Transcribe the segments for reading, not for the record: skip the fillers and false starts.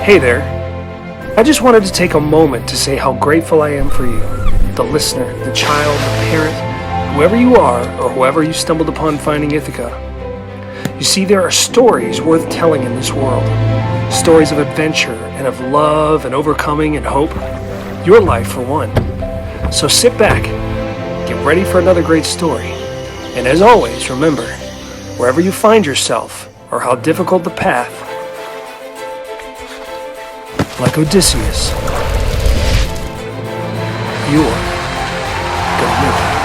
Hey there. I just wanted to take a moment to say how grateful I am for you, the listener, the child, the parent, whoever you are or whoever you stumbled upon finding Ithaca. You see, there are stories worth telling in this world. Stories of adventure and of love and overcoming and hope. Your life for one. So sit back, get ready for another great story. And as always, remember, wherever you find yourself or how difficult the path, like Odysseus, you're gonna make it.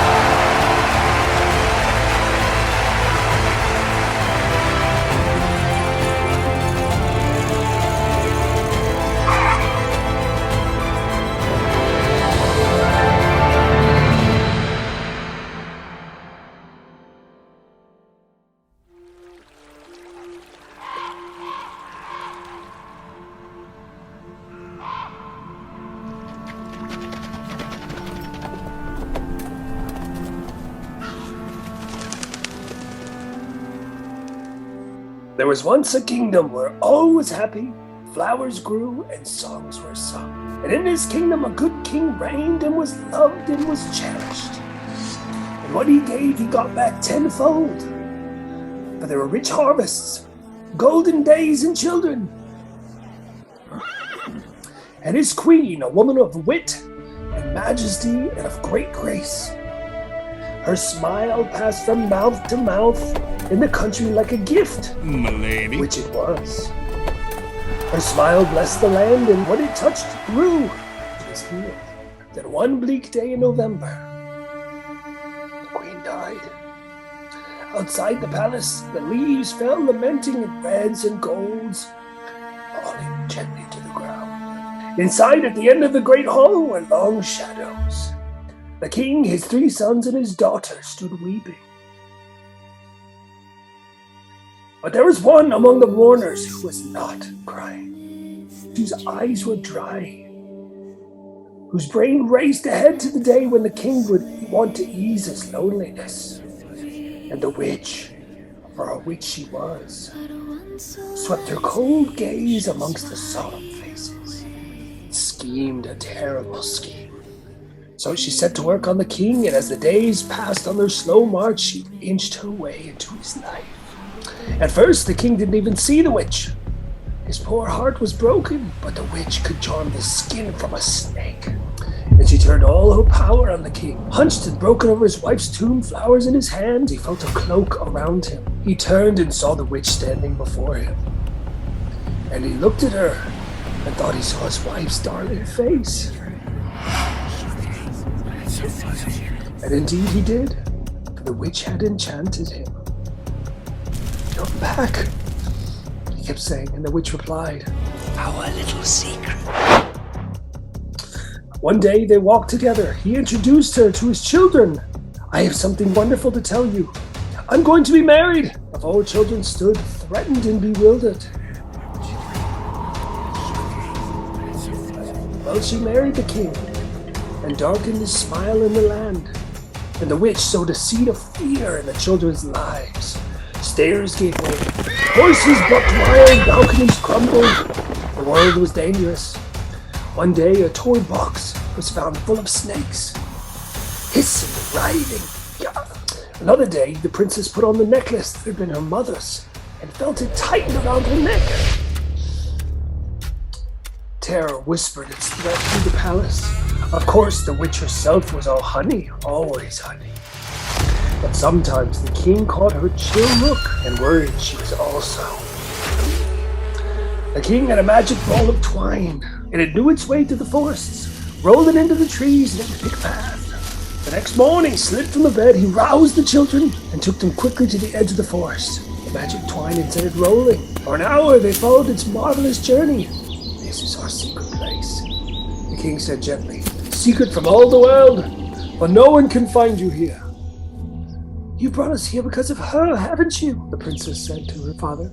There was once a kingdom where all was happy, flowers grew, and songs were sung. And in this kingdom a good king reigned and was loved and was cherished. And what he gave he got back tenfold. For there were rich harvests, golden days and children. And his queen, a woman of wit and majesty and of great grace. Her smile passed from mouth to mouth in the country like a gift, Milady. which it was. Her smile blessed the land, and what it touched grew. It was healed. Then one bleak day in November, the queen died. Outside the palace, the leaves fell lamenting in reds and golds, falling gently to the ground. Inside, at the end of the great hall, were long shadows. The king, his 3 sons, and his daughter stood weeping. But there was one among the mourners who was not crying, whose eyes were dry, whose brain raced ahead to the day when the king would want to ease his loneliness. And the witch, for a witch she was, swept her cold gaze amongst the solemn faces, schemed a terrible scheme. So she set to work on the king, and as the days passed on their slow march, she inched her way into his life. At first, the king didn't even see the witch. His poor heart was broken, but the witch could charm the skin from a snake. And she turned all her power on the king. Hunched and broken over his wife's tomb, flowers in his hand, he felt a cloak around him. He turned and saw the witch standing before him. And he looked at her and thought he saw his wife's darling face. And indeed he did, for the witch had enchanted him. "You're back," he kept saying, and the witch replied, "Our little secret." One day they walked together. He introduced her to his children. "I have something wonderful to tell you. I'm going to be married." The 4 children stood threatened and bewildered. Well, she married the king and darkened his smile in the land. And the witch sowed a seed of fear in the children's lives. Stairs gave way, horses bucked wild, balconies crumbled. The world was dangerous. One day, a toy box was found full of snakes, hissing, writhing. Another day, the princess put on the necklace that had been her mother's and felt it tighten around her neck. Terror whispered its threat through the palace. Of course, the witch herself was all honey, always honey. But sometimes the king caught her chill look and worried she was also. The king had a magic ball of twine, and it knew its way to the forests, rolled it into the trees and into a big path. The next morning, slid from the bed, he roused the children and took them quickly to the edge of the forest. The magic twine had set it rolling. For an hour, they followed its marvelous journey. "This is our secret place," the king said gently. "Secret from all the world, but no one can find you here." "You brought us here because of her, haven't you?" the princess said to her father.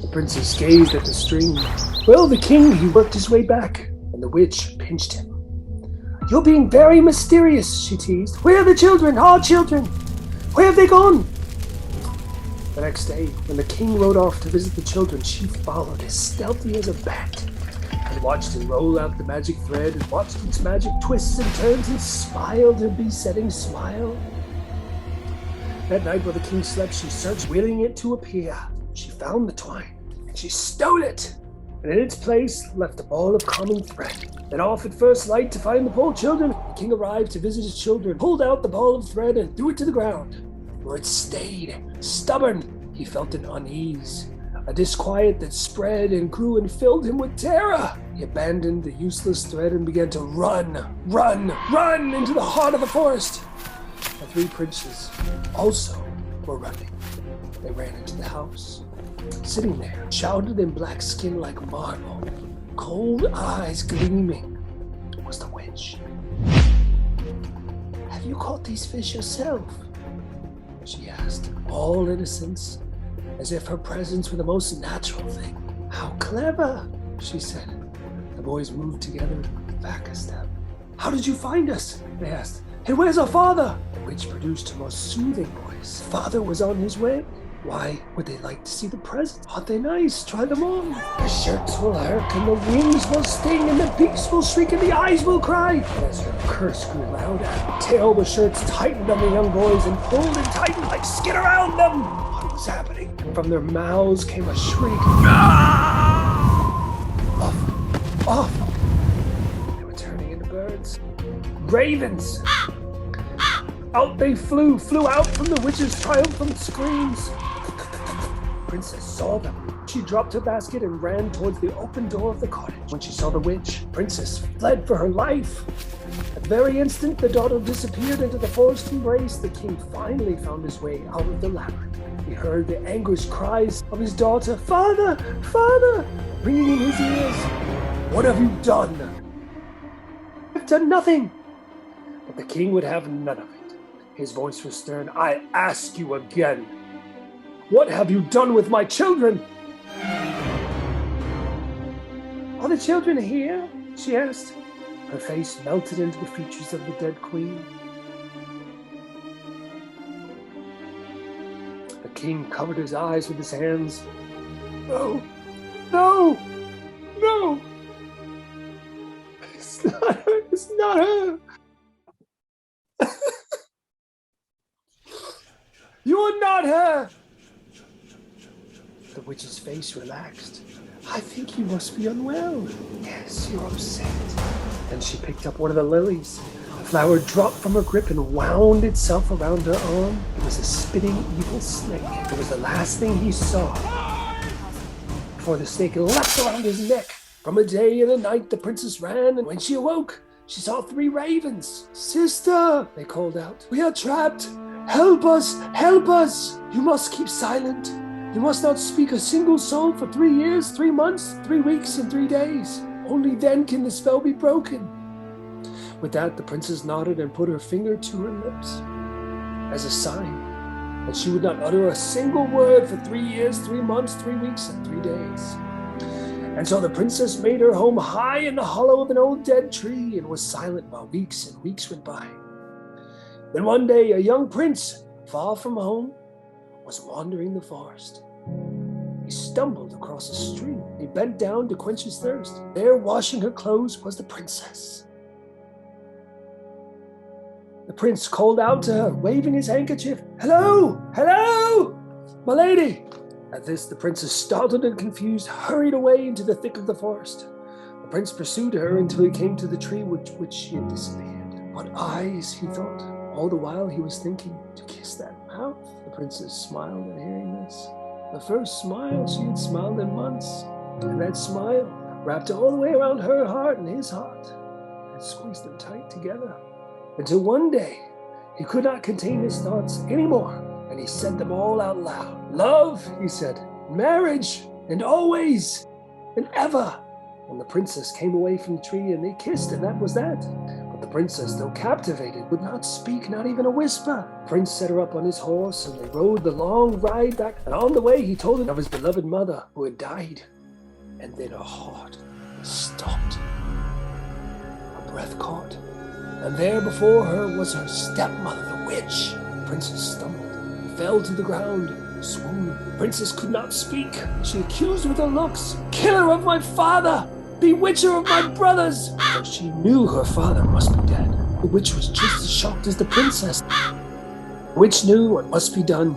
The princess gazed at the string. Well, the king, he worked his way back, and the witch pinched him. "You're being very mysterious," she teased. "Where are the children, our children? Where have they gone?" The next day, when the king rode off to visit the children, she followed as stealthy as a bat. He watched it roll out the magic thread and watched its magic twists and turns and smiled her besetting smile. That night while the king slept, she searched, willing it to appear. She found the twine, and she stole it, and in its place left a ball of common thread. Then off at first light to find the poor children, the king arrived to visit his children, pulled out the ball of thread and threw it to the ground, where it stayed. Stubborn, he felt an unease, a disquiet that spread and grew and filled him with terror. He abandoned the useless thread and began to run into the heart of the forest. The three princes also were running. They ran into the house. Sitting there, shrouded in black skin like marble, cold eyes gleaming, was the witch. "Have you caught these fish yourself?" she asked, all innocence, as if her presence were the most natural thing. "How clever," she said. The boys moved together back a step. "How did you find us?" they asked. "And where's our father?" The witch produced her most soothing voice. "Father was on his way. Why would they like to see the presents? Aren't they nice? Try them on. The shirts will hurt, and the wings will sting, and the beaks will shriek, and the eyes will cry." And as her curse grew louder, the tail of the shirts tightened on the young boys and pulled and tightened like skin around them. What was happening? From their mouths came a shriek. Off! They were turning into birds. Ravens! Out they flew out from the witch's triumphant screams. The princess saw them. She dropped her basket and ran towards the open door of the cottage. When she saw the witch, the princess fled for her life. At the very instant the daughter disappeared into the forest embrace, the king finally found his way out of the labyrinth. He heard the anguished cries of his daughter, "Father! Father!" ringing in his ears. "What have you done?" "I've done nothing." But the king would have none of it. His voice was stern. "I ask you again, what have you done with my children?" "Are the children here?" she asked. Her face melted into the features of the dead queen. The king covered his eyes with his hands. "No! It's not her! It's not her! You are not her!" The witch's face relaxed. "I think you must be unwell." "Yes, you're upset." Then she picked up one of the lilies. The flower dropped from her grip and wound itself around her arm. It was a spinning evil snake. It was the last thing he saw before the snake leapt around his neck. From a day and a night the princess ran, and when she awoke, she saw three ravens. "Sister," they called out, "we are trapped. Help us! Help us! You must keep silent. You must not speak a single soul for 3 years, 3 months, 3 weeks, and 3 days. Only then can the spell be broken." With that, the princess nodded and put her finger to her lips as a sign that she would not utter a single word for 3 years, 3 months, 3 weeks, and 3 days. And so the princess made her home high in the hollow of an old dead tree and was silent while weeks and weeks went by. Then one day, a young prince, far from home, was wandering the forest. He stumbled across a stream. He bent down to quench his thirst. There, washing her clothes, was the princess. The prince called out to her, waving his handkerchief, "Hello! Hello! My lady!" At this, the princess, startled and confused, hurried away into the thick of the forest. The prince pursued her until he came to the tree which she had disappeared. What eyes, he thought. All the while he was thinking, to kiss that mouth. The princess smiled at hearing this. The first smile she had smiled in months. And that smile wrapped all the way around her heart and his heart and squeezed them tight together. Until one day, he could not contain his thoughts anymore, and he said them all out loud. "Love," he said, "marriage, and always, and ever." And the princess came away from the tree, and they kissed, and that was that. But the princess, though captivated, would not speak, not even a whisper. The prince set her up on his horse, and they rode the long ride back, and on the way he told her of his beloved mother, who had died. And then her heart stopped. Her breath caught, and there before her was her stepmother, the witch. The princess stumbled, fell to the ground, swooned. The princess could not speak. She accused with her looks, "Killer of my father! Bewitcher of my brothers! For she knew her father must be dead. The witch was just as shocked as the princess. The witch knew what must be done.